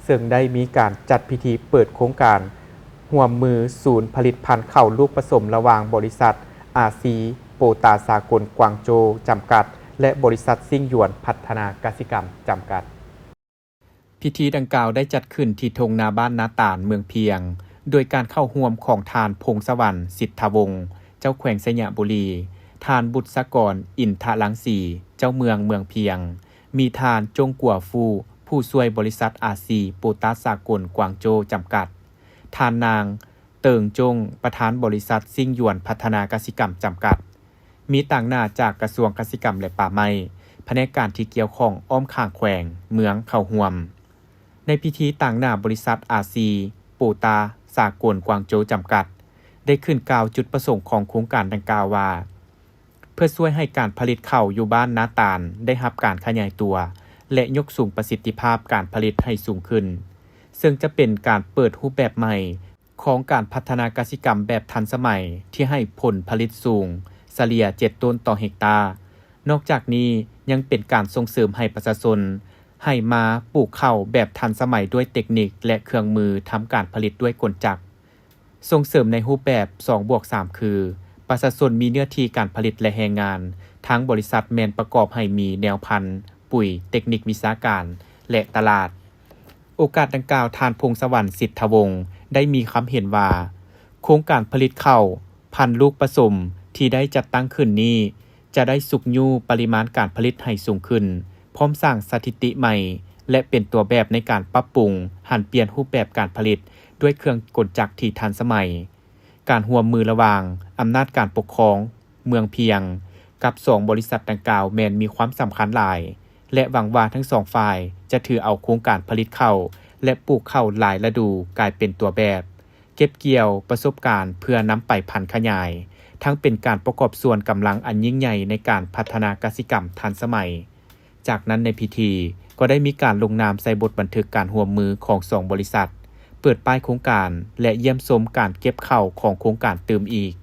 ซึ่งได้มีการจัดพิธีเปิดโครงการร่วมมือศูนย์ผลิตภัณฑ์ข้าวลูกผสมระหว่างบริษัทอาซีโปตาสากลกวางโจวจำกัดและบริษัทซิ่งหยวนพัฒนากสิกรรมจำกัดพิธีดังกล่าวได้จัดขึ้นที่ทงนาบ้านนาตาลเมืองเพียงโดยการเข้าร่วมของทานพงสวรรค์สิทธวงศ์เจ้าแขวงสยามบุรีทานบุตรสกรอินทลังสีเจ้าเมืองเพียงมีทานจงกัวฟูผู้ช่วยบริษัทอาซีโปตาสากลกวางโจวจำกัดทานนางเติงจงประธานบริษัทซิ่งหยวนพัฒนากสิกรรมจำกัดมีต่างหน้าจากกระทรวงกสิกรรมและป่าไม้แผนกการที่เกี่ยวข้องอ้อมข้างแขวงเมืองเข้าร่วมในพิธีต่างหน้าบริษัทอาซีโปตาสากลกวางโจวจำกัดได้ขึ้นกล่าวจุดประสงค์ของโครงการดังกล่าวว่าเพื่อช่วยให้การผลิตข้าวอยู่บ้านนาตาลได้รับการขยายตัวและยกสูงประสิทธิภาพการผลิตให้สูงขึ้นซึ่งจะเป็นการเปิดรูปแบบใหม่ของการพัฒนากสิกรรมแบบทันสมัยที่ให้ผลผลิตสูงเฉลี่ย7ต้นต่อเฮกตาร์นอกจากนี้ยังเป็นการส่งเสริมให้ประชาชนให้มาปลูกข้าวแบบทันสมัยด้วยเทคนิคและเครื่องมือทำการผลิตด้วยกลจักรส่งเสริมในรูปแบบ 2+3 คือประชาชนมีเนื้อที่การผลิตและแรงงานทั้งบริษัทแมนประกอบให้มีแนวพันธุ์ปุ๋ยเทคนิควิชาการและตลาดโอกาสดังกล่าวทานพงสวรรค์สิทธวงศ์ได้มีคำเห็นว่าโครงการผลิตข้าวพันธุ์ลูกผสมที่ได้จัดตั้งขึ้นนี้จะได้สุกยูปริมาณการผลิตให้สูงขึ้นพร้อมสร้างสถิติใหม่และเป็นตัวแบบในการปรับปรุงหันเปลี่ยนรูปแบบการผลิตด้วยเครื่องกลจักรที่ทันสมัยการร่วมมือระหว่างอำนาจการปกครองเมืองเพียงกับ2บริษัทดังกล่าวแม้นมีความสำคัญหลายและหวังว่าทั้ง2ฝ่ายจะถือเอาโครงการผลิตข้าวและปลูกข้าวหลายฤดูกลายเป็นตัวแบบเก็บเกี่ยวประสบการณ์เพื่อนำไปพันธุ์ขยายทั้งเป็นการประกอบส่วนกำลังอันยิ่งใหญ่ในการพัฒนากสิกรรมทันสมัยจากนั้นในพิธีก็ได้มีการลงนามใส่บทบันทึกการร่วมมือของ2บริษัทเปิดป้ายโครงการและเยี่ยมชมการเก็บข้าวของโครงการเติมอีก